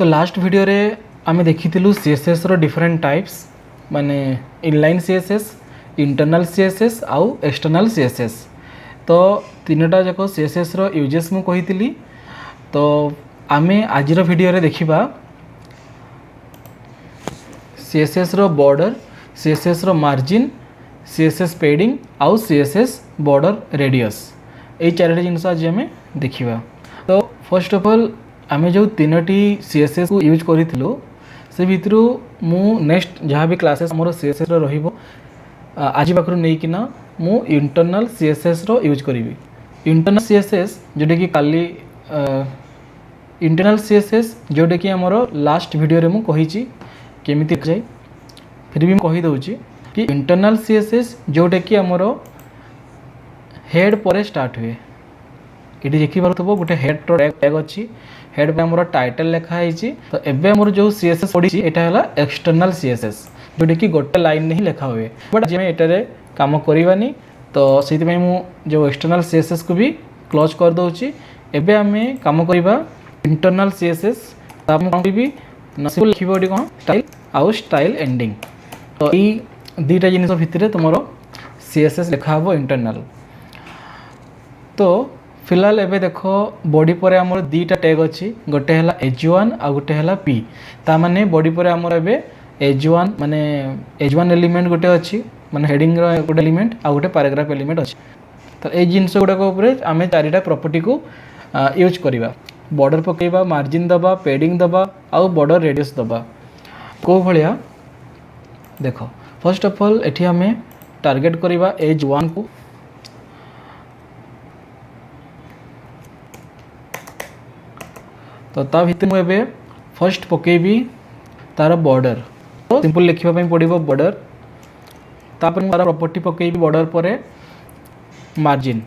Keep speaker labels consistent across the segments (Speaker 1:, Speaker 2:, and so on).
Speaker 1: तो last video रे आमे देखिथिलु सीएसएस रो डिफरेंट टाइप्स माने इनलाइन सीएसएस इंटरनल सीएसएस आउ एक्सटर्नल सीएसएस। तो तीनटा जाक सीएसएस रो यूजेस मु कहिथिली। तो आमे आज रो वीडियो रे देखिबा सीएसएस रो बॉर्डर, सीएसएस रो मार्जिन, सीएसएस पेडिंग आउ सीएसएस बॉर्डर रेडियस, ये चारोटी जिनस आज आमे देखिबा। तो फर्स्ट ऑफ ऑल आमे जो तीनोटी सीएसएस को यूज करिथिलु से भितरु मु नेक्स्ट जहाँ भी क्लासेस हमर सीएसएस रो रहिबो आज पाखरु नै किना मु इंटरनल सीएसएस रो यूज करिवि। इंटरनल सीएसएस जोटे कि काली इंटरनल सीएसएस जोटे कि हमर लास्ट वीडियो रे मु कहिची केमिति जाय, फिर भी मु कहि दउची कि इंटरनल सीएसएस जोटे कि हमर हेड पर स्टार्ट हुए। ये देखी पार्थबो गोटे हेड टैग अच्छी, हेड पे हमर टाइटल लिखा है। तो एबे हमर जो सीएसएस पड़ी एटा हला एक्सटर्नल सीएसएस जोटे कि गोटे लाइन नहीं लिखा हुए, बट जे एटारे काम करवानी। तो सेति में मु जो एक्सटर्नल सीएसएस को भी क्लोज कर दउची। एबे हमें काम करबा इंटरनल सीएसएस। तो हम कोन भी नसिबल लिखिबो एडी कोन स्टाइल आउ स्टाइल एंडिंग। तो ई दीटा जिनिस भितरे तुमरो सीएसएस लिखा हबो इंटरनल। तो फिलहाल एबे देखो बॉडी पर आमर दीटा टैग अच्छी, गोटे है H1 आ गोटे है P। ता माने बॉडी पर आमर एबे H1 माने H1 एलिमेंट गोटे अच्छी माने हेडिंग रो गोटे एलिमेंट आ गोटे पैराग्राफ एलिमेंट अच्छी। तो ए जिनस गुड़ाक उपरे आमे चारिटा प्रॉपर्टी को यूज करिबा। बॉर्डर पकेबा, मार्जिन दबा, पेडिंग दबा आ बॉर्डर रेडियस दबा। को भलिया देखो फर्स्ट ऑफ ऑल एठी आमे टारगेट करिबा H1 को। तो ता भितर मु एबे फर्स्ट पकेबी तार बॉर्डर। तो सिंपल लिखिबा पई पड़िबो बॉर्डर, तापर मु तार प्रॉपर्टी पकेबी बॉर्डर परे मार्जिन,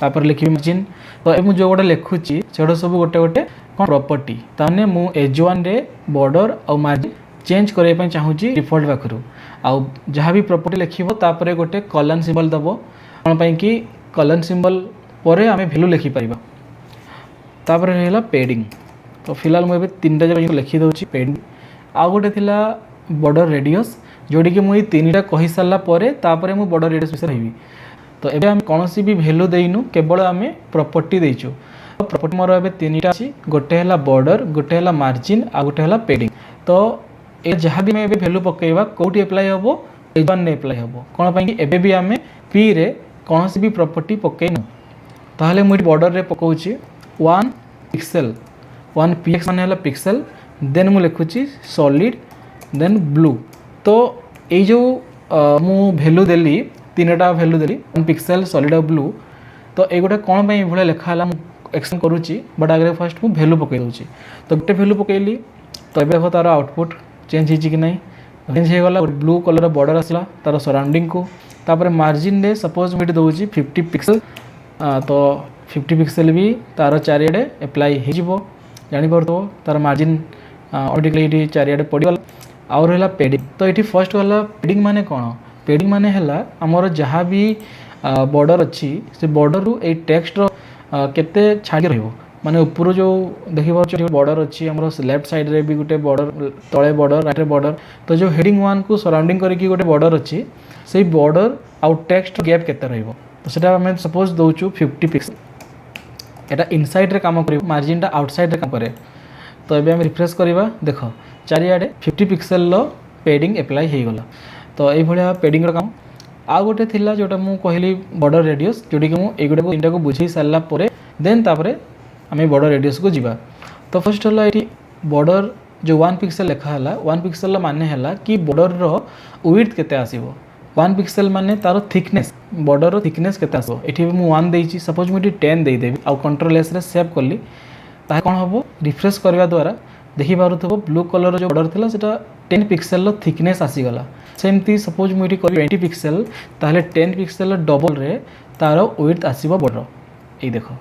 Speaker 1: तापर लिखिबी मार्जिन। तो ए मु जो गोटे लिखुची सेडो सब गोटे गोटे कोन प्रॉपर्टी। ताने मु H1 रे बॉर्डर और मार्जिन चेंज करे पई चाहूची डिफॉल्ट पाखरु। आ जहाँ भी प्रॉपर्टी लिखिबो तापरे गोटे कॉलन सिंबल दबो, कोन पई कि कॉलन सिंबल परे आमे वैल्यू लिखि परिबा। तापर है पेडिंग। तो फिलहाल मुझे तीन जगह लिखी दूसरी पेडिंग। आउ गोटे थिला बॉर्डर रेडियस जोड़ी कि मुझे तीनटा कही सारा पर मुझे बॉर्डर रेडियस विषय रही। तो ये आम कौन भी भैल्यू देनु, केवल आम प्रॉपर्टी देचु। प्रॉपर्टी मोर ए तीनटा अच्छी, गोटे है बॉर्डर, गोटे है मार्जिन आ गोटे है पेडिंग। तो ये जहाँ भी मैं भैल्यू पकेबा कौटी एप्लाई हम H1 ने एप्लाई हम कौन पाई एबे भी आम P रे कौन भी प्रॉपर्टी पकेनु। ताहले मुझे बॉर्डर रे पकाउची 1 पिक्सेल, 1 px मान है पिक्सेल, देन मु लिखुची सॉलिड देन ब्लू। तो ये जो मु वैल्यू देली तीनटा वैल्यू देली 1 पिक्सेल, सॉलिड और ब्लू। तो ये गोटे कौन पे भाई लिखा है एक्शन करुच्ची, बट आगे फर्स्ट मु वैल्यू पकई दूसरी। तो गोटे वैल्यू पकईली। तो ये तार आउटपुट चेंज होगी कि नहीं, चेंज हो गला। ब्लू कलर बॉर्डर आसला तार सराउंडिंग को। तापर मार्जिन रे सपोज मुझे दूसरी 50 पिक्सेल। तो 50 पिक्सेल भी तार चारिआडे एप्लाई हो जापर। तार मार्जिन ऑटोमेटिकली चारिआडे पड़गला। आउ रहा पेडिंग। तो ये फर्स्ट गला पेडिंग माने कौन, पेडिंग माने है आमर जहाँ भी बॉर्डर अच्छी से बॉर्डर रु ए टेक्स्ट केते छाड़ी रहिबो। माने ऊपर जो देखिए बॉर्डर अच्छी आम लेफ्ट साइड रे भी गोटे बॉर्डर, तले बॉर्डर, राइट बॉर्डर। तो जो हेडिंग 1 को सराउंडिंग करके गोटे बॉर्डर अच्छी, से बॉर्डर आउ टेक्स्ट गैप केते रहिबो। तो सेटा आम सपोज दउचु 50 पिक्सेल। एटा इनसाइड रे काम करिवो, मार्जिन टा आउटसाइड रे काम करे। तो एबे हम रिफ्रेश करबा, देखो चारिआडे 50 पिक्सेल लो पेडिंग एप्लाई हे गला। तो ए भलिया पेडिंग रो काम। आ गोटे थिला जोटा मु कहली बॉर्डर रेडियस, जोडी कि मु ए गोटे तीनटा को बुझी सारला परे देन तापरे आमे बॉर्डर रेडियस को जिबा। तो फर्स्ट हला एटी बॉर्डर जो 1 पिक्सेल लिखा हला, 1 पिक्सेल माने हला कि बॉर्डर रो विड्थ केते आसीबो। 1 पिक्सेल माने तार थिकनेस, बॉर्डर रो थिकनेस केते आसो। एठी मु 1 देइची, सपोज मु 10 देई देबी आ कंट्रोल एस रे सेव करली। ता कोन हबो, रिफ्रेश करबा द्वारा देखि पारुथबो ब्लू कलर जो बॉर्डर थिला सेटा 10 पिक्सेल रो थिकनेस आसी गला। सेमती सपोज मु एठी करी 20 पिक्सेल, ताहले 10 पिक्सेल डबल रे तार विड्थ आसीबो बॉर्डर। ए देखो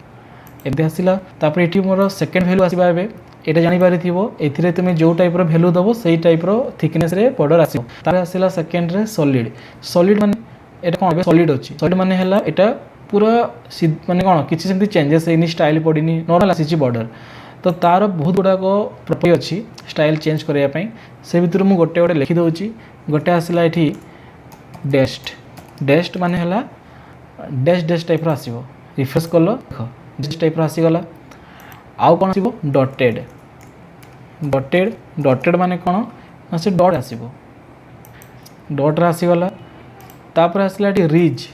Speaker 1: एबे आसिला। तापर एठी मोर सेकंड वैल्यू आसीबा। एबे एटा जानि पारिथिबो, एथिरे तुमे जो टाइप रो वैल्यू दबो सेही टाइप रो थिकनेस रे बॉर्डर आसीबो। तारे आसिला सेकंड रे सॉलिड। सॉलिड माने एटा कोन सॉलिड अछि, सॉलिड माने हला एटा पूरा माने कोन किछि सेमती चेंजेस हेनी, स्टाइल पडिनी, नॉर्मल आसीची बॉर्डर। तो तो तार बहुत गुड़ाक प्रॉपर्टी अच्छी स्टाइल चेंज करने से भितर मुझे गोटे गोटे लिखिदे गोटे आसला ये डेस्ट डेस्ट मान है डैश डैश टाइप आसो रिफ्रेश कल देख डैश टाइप आसीगला आउ कौन आसो डटेड डटेड डटेड माने कौन ना से डट आसो डट आसीगला तापर आसला ये रिज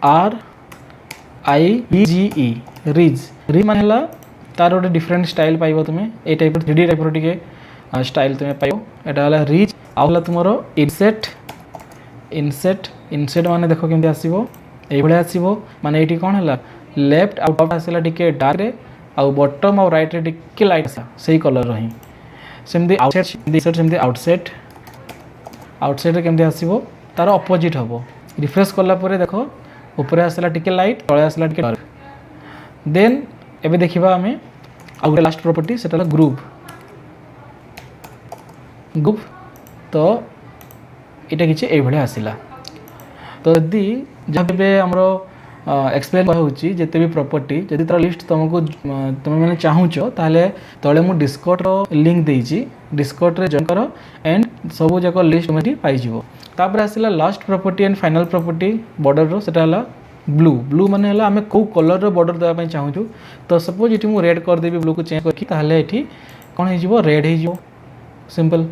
Speaker 1: आर आई जी ई रिज रिज मान है तार गोटे डिफरेंट स्टाइल पाइब तुम्हें ये टाइप 3D टाइप टे स्टाइल तुम्हें पाइब यहाँ है रिज आउला तुम इनसेट इनसेट इनसेट माने देख केमती आसो ये आसो माने ये कौन है लेफ्ट आउ टॉप आसला टिके डार्क रे आउ बॉटम आउ राइट रे टिके लाइट आसा सही कलर रही सेमती आउटसाइड आउटसाइड आउटसाइड रे केमती आसो तार अपोजिट हम रिफ्रेश कला देख ऊपर आसला टिके लाइट तले आसला टिके डार्क देन एबे देखिबा आमे आ गोटे लास्ट प्रॉपर्टी सेटा ग्रुप ग्रुप तो यहाँ किसी ये आसला तो यदि जहाँ भी आमर एक्सप्लेन होची जिते भी प्रॉपर्टी जदि तार लिस्ट तुमको तुम मैंने चाहूच ताले तले मु डिस्कॉर्ड रो लिंक देइची डिस्कॉर्ड रे जॉइन करो एंड सब जाक लिस्ट तुम पाइजिवो तापर आसला last property and final property border रो सेटा हला ब्लू ब्लू माने हला आमे को कलर रो बॉर्डर देबा पई चाहूछु तो सपोज इठी मु रेड कर देबी ब्लू को चेंज करके ताले इठी कोन हे जिवो रेड हे जिवो सिंपल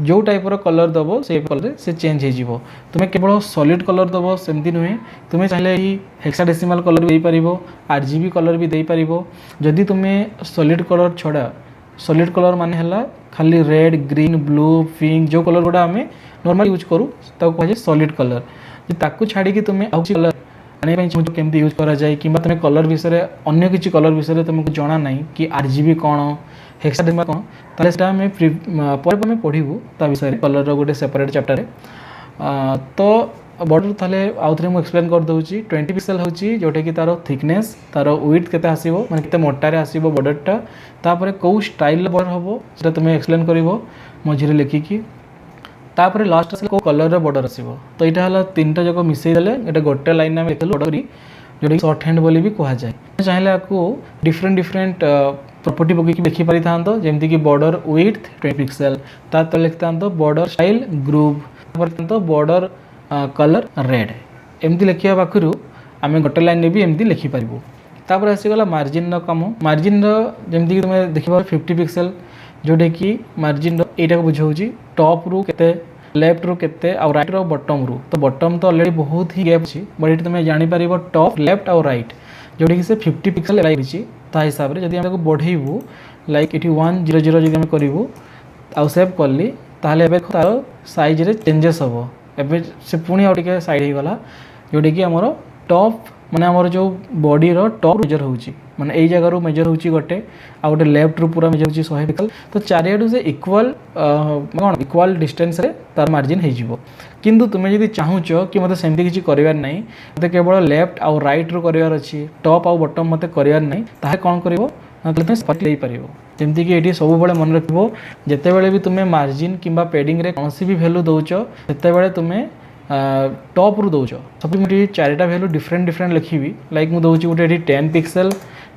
Speaker 1: जो टाइप रो कलर दबो से कलर से चेंज हो तुम्हें केवल सॉलिड कलर दबो सेमती नुहे तुम्हें चाहिए ही हेक्साडेसिमल कलर भी दे पारिबो आरजीबी कलर भी दे पारिबो जदि तुम्हें सॉलिड कलर छड़ा सॉलिड कलर माने हला खाली रेड ग्रीन ब्लू पिंक जो कलर गुड़ा आम नॉर्मल यूज करूँ कहुए सॉलिड कलर ताकू छाड़ी तुम्हें आउ कलर आने केमती यूज करा जाए कि तुम्हें कलर विषय अन्य किसी कलर विषय तुमको जना ना कि आरजीबी कौन हेक्साडेसिमल कौन ताले सेटा हमें पर पढ़ू ता विषय कलर गोटे सेपरेट चैप्टर तो बॉर्डर ताले आउ थे मुझे एक्सप्लेन कर दूसरी 20 पिक्सेल होची जोटा कि तार थिकनेस तार विड्थ केते आसीबो माने केते मोटारे आसीबो बॉर्डरटा तापर को स्टाइल बॉर्डर होबो सेटा तुमे एक्सप्लेन करिवो मझिरे लिखिकी तापर लास्ट को कलर रे बॉर्डर आसीबो तो इटा हला तीनटा जको मिसई देले एटा गोटे लाइन में देखलु बॉर्डर जोटा शॉर्ट हैंड बोली भी कहा जाए चाहिए आपको डिफरेंट डिफरेंट प्रॉपर्टी पकई देखी पारि था जमती कि बॉर्डर विड्थ 20 पिक्सेल ता तो लिखता border style group border colour red एमती लिखा पाखु आम गोटे लाइन भी एमती लिखिपर तापर आसीगला मार्जिन कम मार्जिन जमती तुम देख 50 पिक्सेल जोटा कि मार्जिन यहाँ बुझाऊँ टॉप रु केते लेफ्ट रु केते आ राइट रो बॉटम रु तो बॉटम तो ऑलरेडी बहुत ही गैप अच्छी बट ये तुम जापर टॉप लेफ्ट आउ राइट जोटा कि से 50 पिक्सेल रही ता हिसाब से जब आम बढ़ेबू लाइक ये 100 जब आम करूँ आउ सेव कली तार साइज रे चेंजेस हम एवं से पुणी आगे साइड होगला जोटा कि आमर टॉप माने आमर जो बॉडी रो टॉप मेजर होची माने एई जगह रो मेजर होची गोटे आ गोटे लेफ्ट रू पूरा मेजर होची 100 पिक्सेल तो चारियाडू से इक्वल कौन इक्वल डिस्टेंस रे तार मार्जिन हो जिवो किंतु तुम जदि चाहूच कि मते सेमती किछि करिवार नै मते केवल लेफ्ट आउ राइट रू करिवार अछि टॉप आउ बॉटम मते करिवार नै ताहे कोन करिवो मतलब तुम स्पष्ट दे पारिबो जेमती कि एठी सब बेले मन रखिबो जते बेले भी तुमे मार्जिन किंबा पेडिंग रे कोनसी भी वैल्यू दोचो तते बेले तुमे टॉप रु दौच सब मुझे चारिटा वैल्यू डिफरेंट डिफरेंट लिखी लाइक मुझे दूसरी गोटे 10 pixel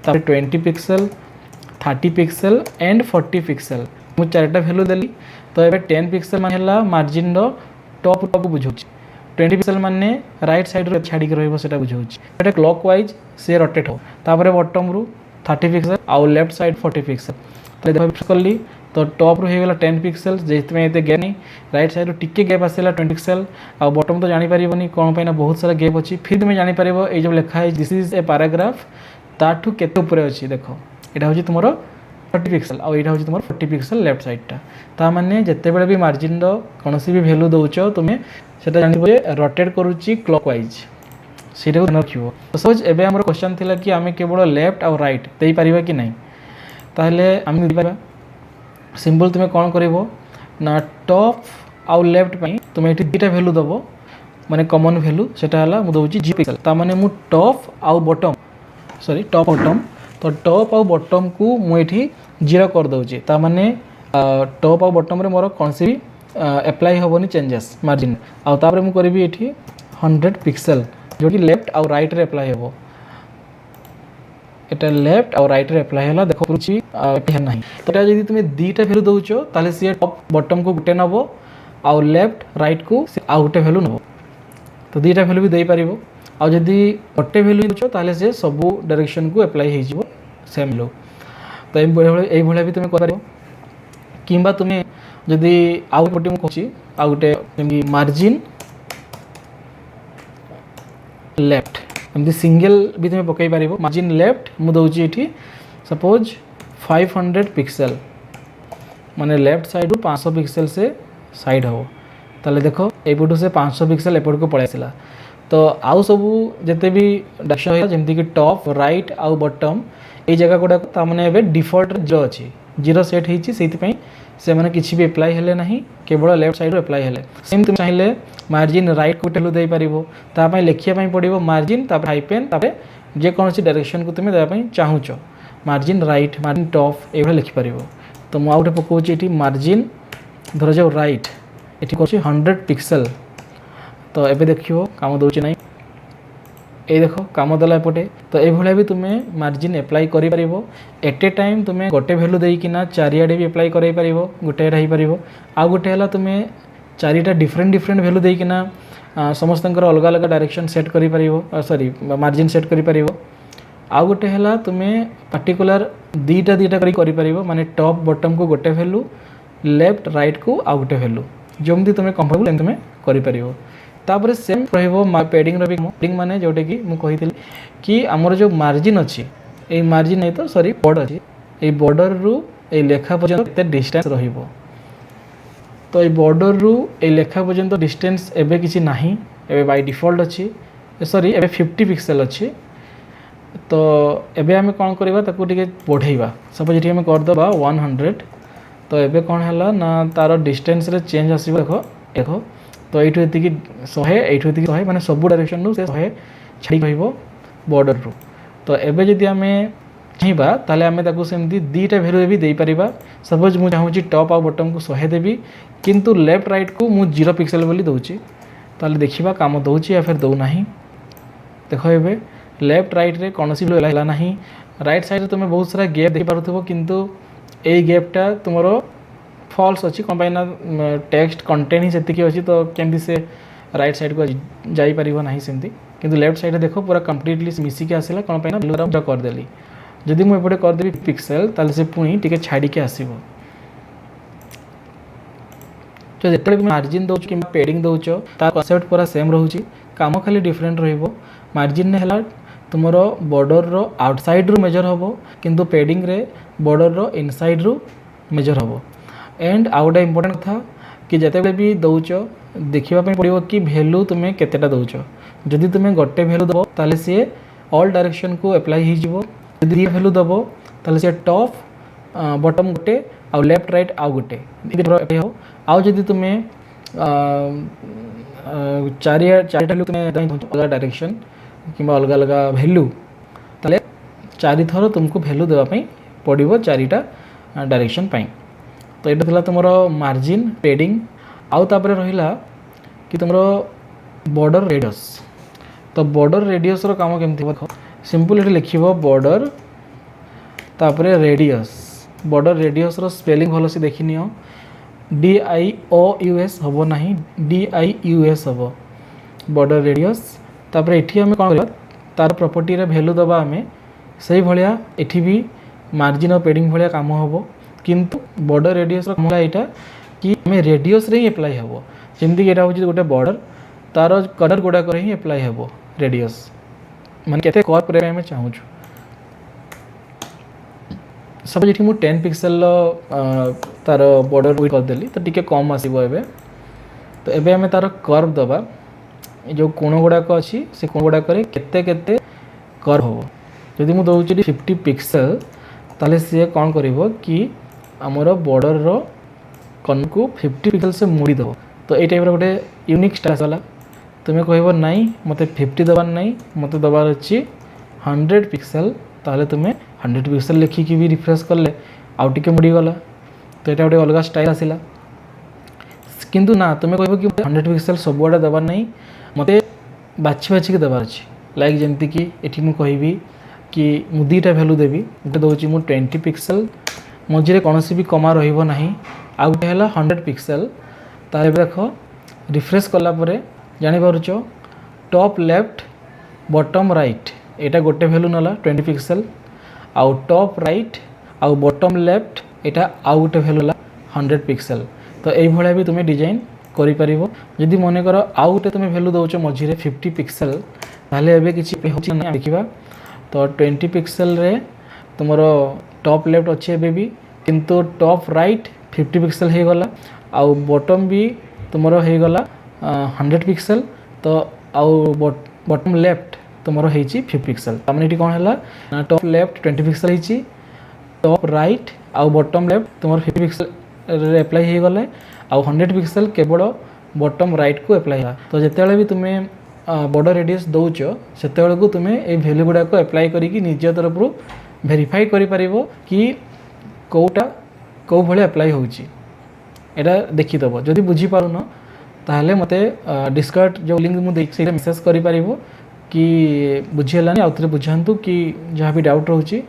Speaker 1: 20 pixel 30 pixel and 40 pixel मुझे चारिटा वैल्यू देली तो ये 10 पिक्सेल मान है मार्जिन टॉप टॉप बुझाऊँ 20 पिक्सेल माने राइट साइड रो छाड़ी रहा बुझाऊँ क्लॉक वाइज से रोटेट हो तापर बॉटम रु 30 पिक्सेल आउ लेफ्ट साइड 40 पिक्सेल कली तो टॉप रू होगा 10 पिक्सेल जितने ये गैप नहीं राइट साइड टिके गैप आसला 20 पिक्सेल आ बॉटम तो जानीपर कौन पाइना बहुत सारा गैप अच्छी फिर तुम्हें जानीपर ये जो लिखा है दिस इज ए पैराग्राफ ताठू केते ऊपर अच्छी देख यहाँ हूँ तुम 40 पिक्सेल आउ यहाँ हूँ तुम 40 पिक्सेल लेफ्ट साइडटा ता माने जिते बड़े भी मार्जिन कौन भी वैल्यू दौच तुम्हें से जान रोटेट करुच्ची क्लॉक वाइज सीटा को रखियो तो सपोज एबे हमर क्वेश्चन थिला कि आमे केवल लेफ्ट और राइट देई परिबा कि नहीं ताहले आमे दे परिबा सिंपल तुम्हें कौन करिवो ना टॉप आउ लेफ्ट पई तुम्हें एठी दुटा वैल्यू दबो माने कॉमन वैल्यू सेटा हला मु दउची जी पिक्सेल ता माने मु टॉप आउ बॉटम सॉरी टॉप बॉटम तो टॉप आउ बॉटम को मु एठी 0 कर दउची ता माने टॉप आउ बॉटम रे मोर कोन से भी अप्लाई होबोनी चेंजेस मार्जिन आउ तापर मु करबी एठी 100 पिक्सेल जो कि लेफ्ट आउ राइट रे अप्लाई होबो एटा लेफ्ट और राइट रे अप्लाई होला देखो पुछि नहीं तो एटा जदी तुमे दीटा वैल्यू दउचो ताले से टॉप बॉटम को गुटे नबो और लेफ्ट राइट को आ गुटे वैल्यू नबो तो दीटा वैल्यू भी दे पारिबो आ जदी गोटे वैल्यू दउचो ताले से सब डायरेक्शन को अप्लाई हे जिवो सेम लो तो ए भले भी तुमे कर पारिबो किंबा तुमे जदी आउ पटे मु कहछि आ गुटे मार्जिन लेफ्ट एमती सिंगल भी तुम पकई पार मार्जिन लेफ्ट मु दउची एठी सपोज 500 पिक्सेल माने लेफ्ट साइड रू 500 पिक्सेल से साइड हो ताले देखो एपटू से 500 पिक्सेल एपट को पळै आसिला तो आउ सब जते भी डायरेक्शन होइला जेमती कि टॉप राइट आउ बॉटम ए जगह गुडा ता माने एबे डिफॉल्ट जो अछि जीरो सेट हेछि सेति पई से माने किछि भी अप्लाई हेले नाही केवल लेफ्ट साइड रो अप्लाई हेले सेम तुम चाहिले मार्जिन राइट को टेलु दे पारिबो ता पई लेखिया पई पडिबो मार्जिन ता हाइपेन ता जे कोनसी डायरेक्शन को तुमे देबा पई चाहुचो मार्जिन राइट मार्जिन टॉप एभा लिखि पारिबो तो मु आउटे पकोछि एठी मार्जिन धर जाओ राइट एठी कोछि 100 पिक्सेल तो एबे देखियो काम दोछि नाही ए देखो काम दला एपटे तो ए भले भी तुमे मार्जिन अप्लाई करि परिबो एट ए टाइम तुमे गोटे वैल्यू देई किना चारियाडे भी अप्लाई करै परिबो गोटे रही परिबो आ गोटे हला तुमे चारिटा डिफरेंट वैल्यू देई किना समस्तंकर अलग अलग डायरेक्शन सेट करि परिबो सॉरी मार्जिन सेट करि परिबो आ गोटे हला तुमे पर्टिकुलर दीटा करि परिबो माने टॉप बॉटम को गोटे वैल्यू लेफ्ट राइट को आ गोटे वैल्यू जमदी तुमे कंफर्टेबल तुमे करि परिबो तापर सेम रहिबो पेडिंग रो भी पेडिंग माने जोटे कि मु कहितली कि हमर जो मार्जिन अछि ए मार्जिन नै तो सॉरी बॉर्डर अछि ए बॉर्डर रु ए लेखा पर्यंत केते डिस्टेंस रहिबो तो ए बॉर्डर रु ए लेखा पर्यंत डिस्टेंस एबे किछि नाही एबे बाय डिफॉल्ट अछि सॉरी एबे 50 पिक्सेल अछि तो एबे हमें कोन करबा ताको टिके बढ़ेइबा सपोज एठी हमें कर दबा 100 तो एबे कोन हला ना तार डिस्टेंस रे चेंज आसीबो देखो देखो तो एठु एति कि 100 एठु एति कि 100 माने सब डायरेक्शन नु से 100 छाडी कहबो बॉर्डर रु तो एबे जदी हमें चाहिबा ताले हमें ताको सेमती दीटा वैल्यू भी देई परिबा सपोज मु चाहूची टॉप आ बॉटम को 100 देबी किंतु लेफ्ट राइट को मु 0 पिक्सेल बोली दउची ताले देखिबा काम दउची या फिर दउ नाही देखो एबे लेफ्ट राइट रे कोनसी वैल्यू हला नाही राइट साइड रे तुमे बहुत सारा गैप देखि पारुथबो किंतु ए गैपटा तुमरो फॉल्स अच्छी कौन पाइना टेक्स्ट कंटेंट ही सेति अच्छी तो केमती से राइट साइड को जाई परिबो नाही सेमती किंतु लेफ्ट साइड देखो पूरा कंप्लीटली मिसी के आसिला कौन पाइना ब्लू कर देली जदि मु एपटे कर देबी पिक्सेल ताले से पुनी टिके छाडी के आसीबो तो जेतले मार्जिन दउछ कि पेडिंग दउछ ता कांसेप्ट पूरा सेम रहउची काम खाली डिफरेंट रहइबो मार्जिन ने हला तुमरो बॉर्डर रो आउटसाइड रो मेजर होबो किंतु पेडिंग रे बॉर्डर रो इनसाइड रो मेजर होबो एंड आउट इंपोर्टेंट था कि जते भी दउच देखिबा पे पड़िबो कि वैल्यू तुमे केतेटा दउच जदि तुमे गोटे वैल्यू दबो ताले से ऑल डायरेक्शन को अप्लाई ही जिवो जदि वैल्यू दबो ताले से टॉप बॉटम गोटे आ लेफ्ट राइट आ गोटे अप्लाई हो आ जदि तुमे चारिटा वैल्यू तुमे अलग डायरेक्शन किबा अलग अलग वैल्यू ताले चारि थरो तुमको वैल्यू देबा पई पड़िबो चारिटा डायरेक्शन पई तो ये था तुम मार्जिन पेडिंग आउ तापर रहिला कि तुम बॉर्डर रेडियस तो बॉर्डर रेडियस रो काम केमथि देखो सिंपल एठी लिखिबो बॉर्डर तापर रेडियस बॉर्डर रेडियस रो स्पेलिंग भलो से देखिनियो DIOUS हबो नाही DIUS हबो बॉर्डर रेडियस तापर एठी हमें कोन करबा तार प्रॉपर्टी रे वैल्यू दबा हमें सही भलिया एठी भी मार्जिन और पेडिंग भलिया काम हबो किंतु बॉर्डर रेडियस रो एटा कि हमें रेडियस रे ही अप्लाई हबो जेमति कि एटा होची गोटे बॉर्डर तार कलर गोडा करे ही अप्लाई हबो रेडियस माने केते कर करे हमें चाहू छु सब जेठी मु 10 पिक्सेल तार बॉर्डर विड्थ कर देली तो टिके कम आसीबो एबे तो एबे हमें तार कर्व दबा जो कोण गोडा को अछि से कोण गोडा करे केते केते कर्व हो जदि मु दउची 50 पिक्सेल ताले से कोन करिवो कि हमर बॉर्डर रो कन को 50 पिक्सेल से मुड़ी दो तो ए टाइप रो गोटे यूनिक स्टाइल वाला तुमे कहबो नाही मते 50 दबार नाही मते दबार अछि 100 पिक्सेल ताले तुमे 100 पिक्सेल लिखि कि भी रिफ्रेश करले आउ टिके मुड़ी गला तो एटा गोटे अलग स्टाइल आसिला किंतु ना तुमे कहबो कि 100 पिक्सेल सब गोडा दबार नाही मते बाछि बाछि के दबार अछि लाइक जेमति कि एठी मु कहबी कि मु दुईटा भैल्यू देवी गोटे दूसरी मु 20 पिक्सल मझे कौन भी कमा रहा आउ गोटे है 100 पिक्सल तार देख रिफ्रेश कलापर जानीपारुच टॉप लेफ्ट बॉटम राइट एटा गोटे भैल्यू नाला 20 पिक्सल आउ टॉप राइट आउ बॉटम लेफ्ट एटा आउ गोटे भैल्यू 100 पिक्सल। तो ये भी तुम्हें डिजाइन करि जदि मन कर आउ गोटे तुम भैल्यू दौच मझे 50 पिक्सल ताहले एबे किछि देखा। तो 20 पिक्सल रे तुमर टॉप लेफ्ट अच्छे एबे भी किंतु टॉप राइट 50 पिक्सल हो गला आउ बॉटम भी तुमर हो गला 100 पिक्सल। तो आउ बॉटम लेफ्ट तुमर होइछि 50 पिक्सल तामने एटी कोन हला ना टॉप लेफ्ट 20 पिक्सल होइछि टॉप राइट आउ बॉटम लेफ्ट तुमर 50 पिक्सल रे अप्लाई हो गले आउ 100 पिक्सल केवल बॉटम राइट को अप्लाई है। तो जिते भी तुम्हें बॉर्डर रेडियस दौच से तुम्हें ये भैल्यू गुड़ाक अप्लाई करिकी निज तरफ वेरीफाई करि कि कौटा कौ भाई अप्लाई होची एटा देखीदेव। जदि बुझीपारुन ताहले मते डिस्कट जो लिंक मुझे मेसेज करि कि बुझीगलानी आउ थे बुझातु कि जहाँ भी डाउट रोचे।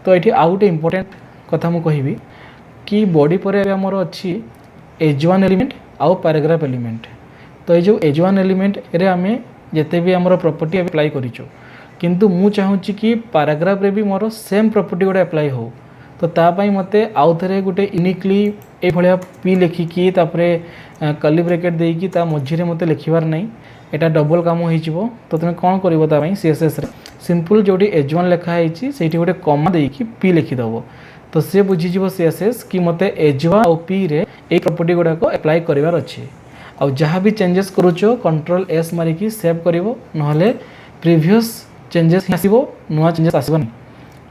Speaker 1: तो ये आउ गोटे इम्पोर्टेंट कथा मु कहिबी कि बॉडी पर आमर अच्छी H1 एलिमेंट आउ पैराग्राफ एलिमेंट। तो ये जो H1 एलिमेंट रे आमे जिते भी आमर प्रॉपर्टी अप्लाई करिचो किंतु मु चाहूँगी कि पैराग्राफ रे भी मोर सेम प्रॉपर्टी गोटे अप्लाई हो। तो तापाई मते आउ थे गोटे यूनिकली ये भाया पी लिखिकी तापरे कर्ली ब्रैकेट देकी ता मझिरे मते लिखिबार नहीं एटा डबल काम हो। तो तुम कौन कर CSS रे सिंपल जोटी H1 लिखा है गोटे कमा देकी पी लिखिदेव। तो सी बुझीज CSS कि मते H1 और P रे ए प्रॉपर्टी गुड़ाक अप्लाई करार अच्छे। आउ जहाँ भी चेंजेस करुचो Ctrl+S मारिकी सेव करिवो नहले प्रीवियस चेंजेस आसीबो नुआ चेंजेस आसीबो।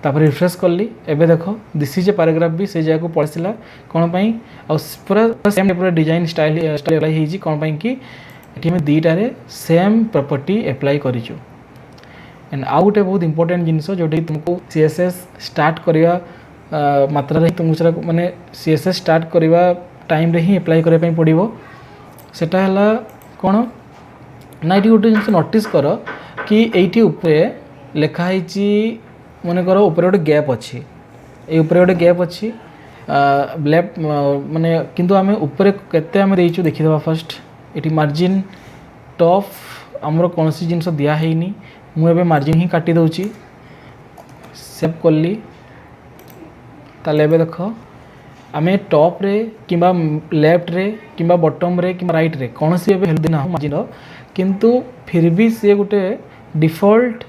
Speaker 1: तापर रिफ्रेश करली एबे देखो दिस इज ए पैराग्राफ भी से जगह पड़सिला कोन पई आ पूरा सेम पूरा डिजाइन स्टाइल अप्लाई हिजी कोन पई कि एठी में दीटा रे सेम प्रॉपर्टी अप्लाई करिचो। एंड आउ गोटे बहुत इंपोर्टेंट जिनस जोटी तुमको CSS स्टार्ट करिया मात्रा रे तुमको माने CSS स्टार्ट करिवा टाइम रे ही अप्लाई करबा पई पड़िबो। सेटा हला कोन ना एठी गोटे जिनस नोटिस कर कि एठी ऊपर लिखा हिची मन कर ऊपर गोटे गैप अच्छी ये ऊपर गोटे गैप अच्छी लेफ्ट माने किंतु आमे ऊपर केते आमे देइछु देखिदेबा। फर्स्ट एटी मार्जिन टॉप आमर कौन सी जिनस दिया हैनी मुझे मार्जिन ही काटी दउची सेव करली ताले एबे देख आमे टॉप रे किंबा लेफ्ट रे किंबा बॉटम रे किंबा राइट रे कौन सी एबे हेल्दी ना मार्जिन किंतु फिर भी से गोटे डिफॉल्ट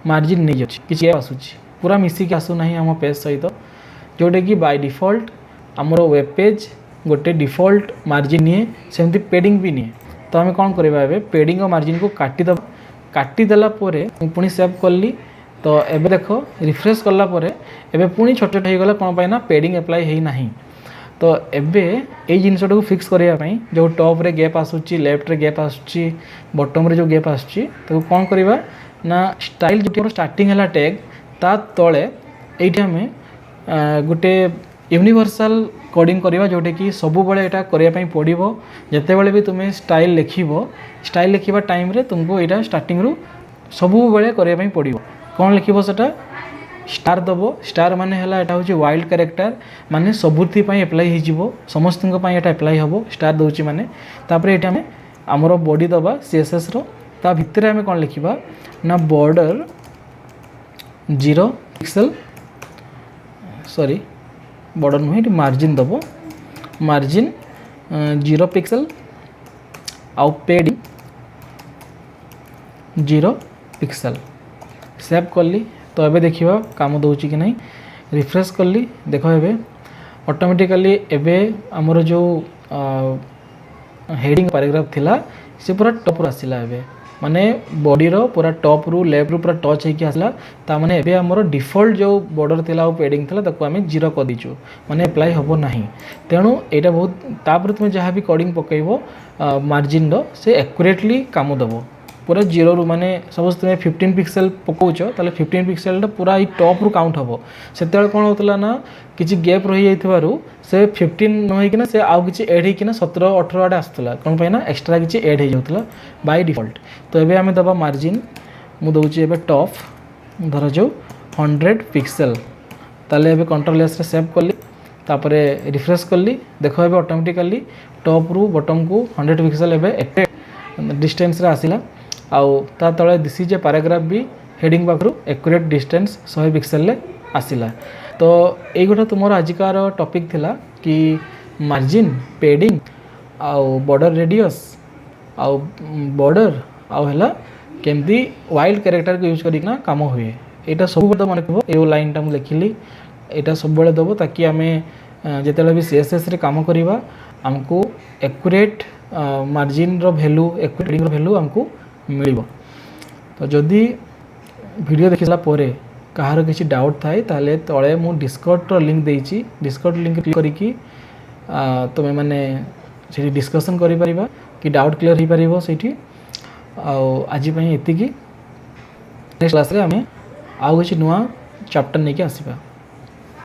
Speaker 1: मार्जिन नहीं अछि किछि आसुची पूरा मिसिक आसु नहीं हम पेज सहित जोटे कि बाय डिफॉल्ट आमर वेब पेज गोटे डिफॉल्ट मार्जिन निए सेमती पेडिंग भी निए। तो आम कौन करवा एबे पेडिंग और मार्जिन को काटिदेला पुणी सेव कली। तो एबे देख रिफ्रेश कला परे एबे पुणी छोट छोट हो गला कौन पाई ना पेडिंग अप्लाई है ना। तो एबे ए जिनस को फिक्स करने जो टॉप रे गैप आसूची लेफ्ट रे गैप आसूची बॉटम रे जो गैप आसूची तो कौन करवा ना स्टाइल जो स्टार्टिंग है टैग ता तले ये आम गोटे यूनिवर्सल कोडिंग करवा जोटे कि सबु बळे एटा करिया पई पड़िबो। जते बळे भी तुम्हें स्टाइल लिखिबा टाइम रे तुमको एटा स्टार्टिंग रु सबु बळे करिया पई पड़िबो। कोन लिखिबो सेटा स्टार दबो स्टार माने हला एटा होची वाइल्ड कैरेक्टर माने सबुथि पई अप्लाई हि जिवो समस्तन पई एटा अप्लाई हबो स्टार दोची माने। तापर एटा में हमरो बॉडी दबा CSS रो ता भितर हमें कोन लिखिबा ना बॉर्डर 0 पिक्सल सॉरी बॉर्डर नुहे मार्जिन दबो मार्जिन 0 पिक्सल आउ पेडिंग 0 पिक्सल सेव करली। तो एबे देखिबा काम दउची कि नहीं रिफ्रेश करली देखो एबे ऑटोमेटिकली एबे हमर जो हेडिंग पैराग्राफ थिला से पूरा टॉप आसिला एबे माने बॉडी रो पूरा टॉप रु लेफ्ट रु पूरा टच होइके आसला ता माने एबे हमर डिफॉल्ट जो बॉर्डर थिला और पेडिंग थिला ताको आमे 0 कर दिचु माने अप्लाई हबो नाही। तेणु एटा बहुत तापर तुम जहाँ भी कोडिंग पकेइबो मार्जिन रो से एक्यूरेटली काम दबो पूरा 0 रु माने सपोज तुम 15 पिक्सल पकाउछ ताले 15 पिक्सल पूरा ई टॉप रु काउंट हबो। सेतेबेले कोन होतला ना किछि गैप रही जाइथिबारु से 15 न होई किना से आउ किछि ऐड होई किना 17 18 आडे आस्तला कोन पय ना एक्स्ट्रा किछि ऐड हो जाउतला बाय डिफॉल्ट। तो एबे हमें दबा मार्जिन मु दउछि एबे टॉप धर जो 100 पिक्सेल ताले एबे कंट्रोल एस रे सेव कली तापरे रिफ्रेश कली देखो एबे ऑटोमेटिकली टॉप रु बॉटम को 100 पिक्सेल एबे एक डिस्टेंस रे आसिला आउ ता तळे दिसी जे पैराग्राफ भी हेडिंग पाखरु एक्यूरेट डिस्टेंस 100 पिक्सेल ले आसिला। तो एई गोटा तुमर आजिकार टॉपिक थिला कि मार्जिन पेडिंग आउ बॉर्डर रेडियस आउ बॉर्डर आउ हला केमती वाइल्ड कैरेक्टर को यूज करिकना काम हुए एटा सब बड मन रखबो। ए लाइन टा मु लिखिली एटा सब बेले दबो ताकि आमे जेतेले भी सीएसएस रे काम करिवा हमको एक्यूरेट मार्जिन रो वैल्यू एक्यूरेट हेडिंग रो वैल्यू हमको मिलिबो। तो जदि वीडियो देखिला परे कहार किसी डाउट थाए ताले तळे मु डिस्कॉर्ड रो लिंक देइची डिस्कॉर्ड लिंक क्लिक करिकी तुमे माने से डिस्कशन करि परिबा कि डाउट क्लियर ही परिबो सेठी। आज एति कि नेक्स्ट क्लास रे हमें आउ किसी नुआ चैप्टर नहीं के आसीबा।